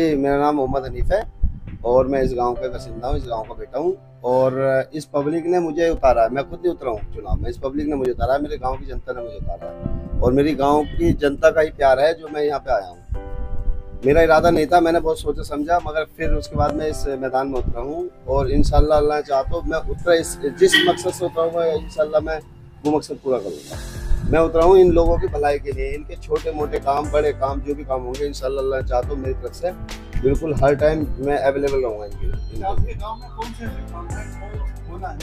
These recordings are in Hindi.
जी, मेरा नाम मोहम्मद हनीफ है और मैं इस गांव का बासिंदा हूँ, इस गांव का बेटा हूँ। और इस पब्लिक ने मुझे उतारा है, मैं खुद नहीं उतरा हूँ चुनाव में, इस पब्लिक ने मुझे उतारा है, मेरे गांव की जनता ने मुझे उतारा है और मेरी गांव की जनता का ही प्यार है जो मैं यहाँ पे आया हूँ। मेरा इरादा नहीं था, मैंने बहुत सोचा समझा, मगर फिर उसके बाद मैं इस मैदान में उतरा हूँ और इंशाल्लाह अल्लाह चाहे तो मैं उतरा जिस मकसद से उतरा हूँ इंशाल्लाह मैं वो मकसद पूरा करूँगा। मैं उतरा हूँ इन लोगों की भलाई के लिए, इनके छोटे मोटे काम, बड़े काम, जो भी काम होंगे इंशाल्लाह अल्लाह चाहे तो मेरी तरफ से बिल्कुल हर टाइम मैं अवेलेबल रहूँगा इनके। आपके गांव में कौन से काम है होना है?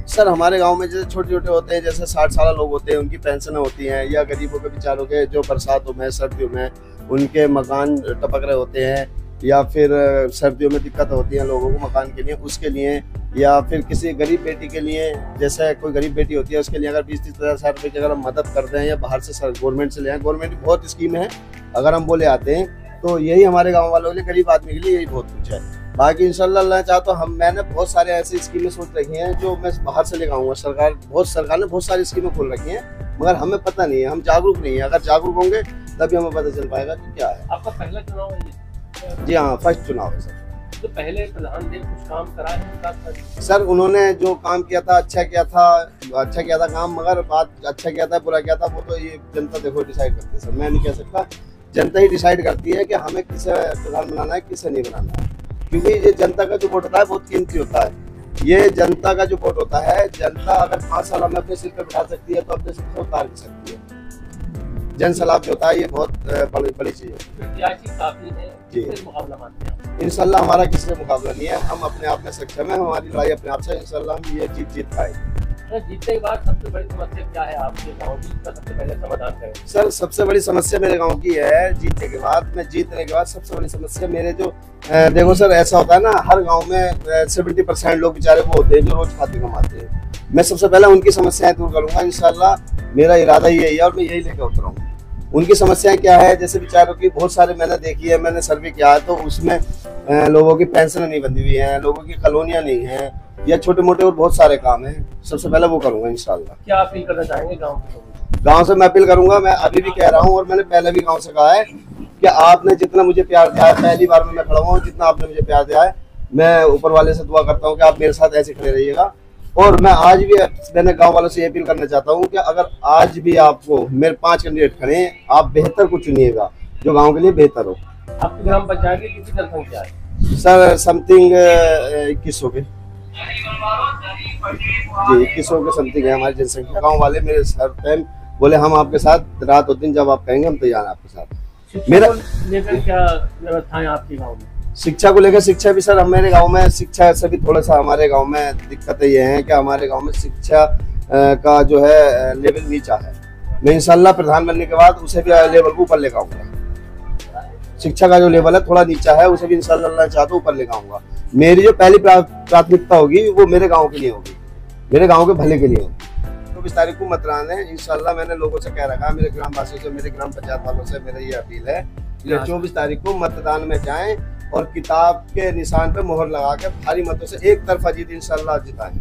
सर हमारे गांव में जैसे छोटे छोटे होते हैं, जैसे 60 साल लोग होते हैं, उनकी पेंशन होती हैं, या गरीबों के बेचारों के जो बरसातों में सर्दियों में उनके मकान टपक रहे होते हैं, या फिर सर्दियों में दिक्कत होती है लोगों को मकान के लिए, उसके लिए, या फिर किसी गरीब बेटी के लिए, जैसे कोई गरीब बेटी होती है उसके लिए अगर 20-30 हज़ार रुपये की अगर हम मदद कर दें या बाहर से गवर्नमेंट से ले आए, गवर्नमेंट की बहुत स्कीम है, अगर हम वो ले आते हैं तो यही हमारे गाँव वालों के लिए, गरीब आदमी के लिए यही बहुत कुछ है। बाकी इंशाल्लाह अल्लाह चाहे तो मैंने बहुत सारे ऐसी स्कीमें सोच रखी हैं जो मैं बाहर से लेकर आऊँगा। सरकार ने बहुत सारी स्कीमें खोल रखी हैं, मगर हमें पता नहीं है, हम जागरूक नहीं है। अगर जागरूक होंगे तभी हमें पता चल पाएगा कि क्या है। आपका पहला चुनाव है ये? जी हाँ, फर्स्ट चुनाव है सर। तो पहले प्रधान जी कुछ काम कराए सर, उन्होंने जो काम किया था अच्छा किया था काम, मगर बात अच्छा किया था बुरा किया था वो तो ये जनता देखो डिसाइड करती है सर, मैं नहीं कह सकता। जनता ही डिसाइड करती है कि हमें किसे प्रधान बनाना है, किसे नहीं बनाना है, क्योंकि ये जनता का जो वोट होता है बहुत कीमती होता है। ये जनता का जो वोट होता है, जनता अगर 5 साल हमें अपने सिर पर बिठा सकती है तो अपने सिर पर उतार भी सकती है। जन सलाह जो होता है ये बहुत बड़ी चीज है जी। इंशाल्लाह हमारा किसी से मुकाबला नहीं है, हम अपने आप में सक्षम है, हमारी लड़ाई अपने आप से, इंशाल्लाह हम ये जीत पाएंगे। जीतने के बाद सबसे बड़ी समस्या क्या है आपके गांव की, इसका सबसे पहले समाधान करें? सर सबसे बड़ी समस्या मेरे गांव की है, जीतने के बाद सबसे बड़ी समस्या मेरे जो देखो सर, ऐसा होता है ना, हर गांव में 70% लोग बेचारे वो होते हैं जो रोज खाते कमाते हैं। मैं सबसे पहले उनकी समस्याएं दूर करूंगा इंशाल्लाह, मेरा इरादा यही है और मैं यही लेकर उतरा हूँ। उनकी समस्याएं क्या है, जैसे बेचारों की बहुत सारे मैंने देखी है, मैंने सर्वे किया है, तो उसमें लोगों की पेंशन नहीं बंधी हुई है, लोगों की कॉलोनियां नहीं है, या छोटे मोटे और बहुत सारे काम हैं। सबसे पहले वो करूंगा इंशाल्लाह। क्या अपील करना चाहेंगे गांव से? मैं अपील करूंगा, मैं अभी भी कह रहा हूं और मैंने पहले भी गांव से कहा है कि आपने जितना मुझे प्यार दिया है, पहली बार में मैं खड़ा हुआ हूं, जितना आपने मुझे प्यार दिया है, मैं ऊपर वाले से दुआ करता हूं कि आप मेरे साथ ऐसे खड़े रहिएगा। और मैं आज भी मैंने गाँव वालों से ये अपील करना चाहता हूँ कि अगर आज भी आपको मेरे 5 कैंडिडेट खड़े हैं, आप बेहतर को चुनिएगा जो गाँव के लिए बेहतर हो। आपकी ग्राम पंचायत की कितनी जनसंख्या है? सर समथिंग 2100 के जी, 2100 के समथिंग है हमारी जनसंख्या। गांव वाले मेरे हर टाइम बोले हम आपके साथ रात और दिन जब आप कहेंगे हम तैयार हैं आपके साथ। मेरा लेकर क्या व्यवस्थाएं आपके गांव में? शिक्षा को लेकर, शिक्षा भी सर मेरे गांव में शिक्षा से भी थोड़ा सा हमारे गांव में दिक्कतें ये हैं कि हमारे गांव में शिक्षा का जो है लेवल नीचा है। मैं इंशाल्लाह प्रधान बनने के बाद उसे भी लेवल को ऊपर लेकर आऊंगा। शिक्षा का जो लेवल है थोड़ा नीचा है, उसे भी इंशाल्लाह अल्लाह चाहता हूं ऊपर लेकर आऊंगा। मेरी जो पहली प्राथमिकता होगी वो मेरे गांव के लिए होगी, मेरे गांव के भले के लिए होगी। 24 तारीख को मतदान है इंशाल्लाह। मैंने लोगों से कह रखा है, मेरे ग्राम वासियों से, मेरे ग्राम पंचायत वालों से मेरा ये अपील है कि 24 तारीख को मतदान में जाएं और किताब के निशान पे मोहर लगा के भारी मतों से एक तरफा जीत इंशाल्लाह जिताएं।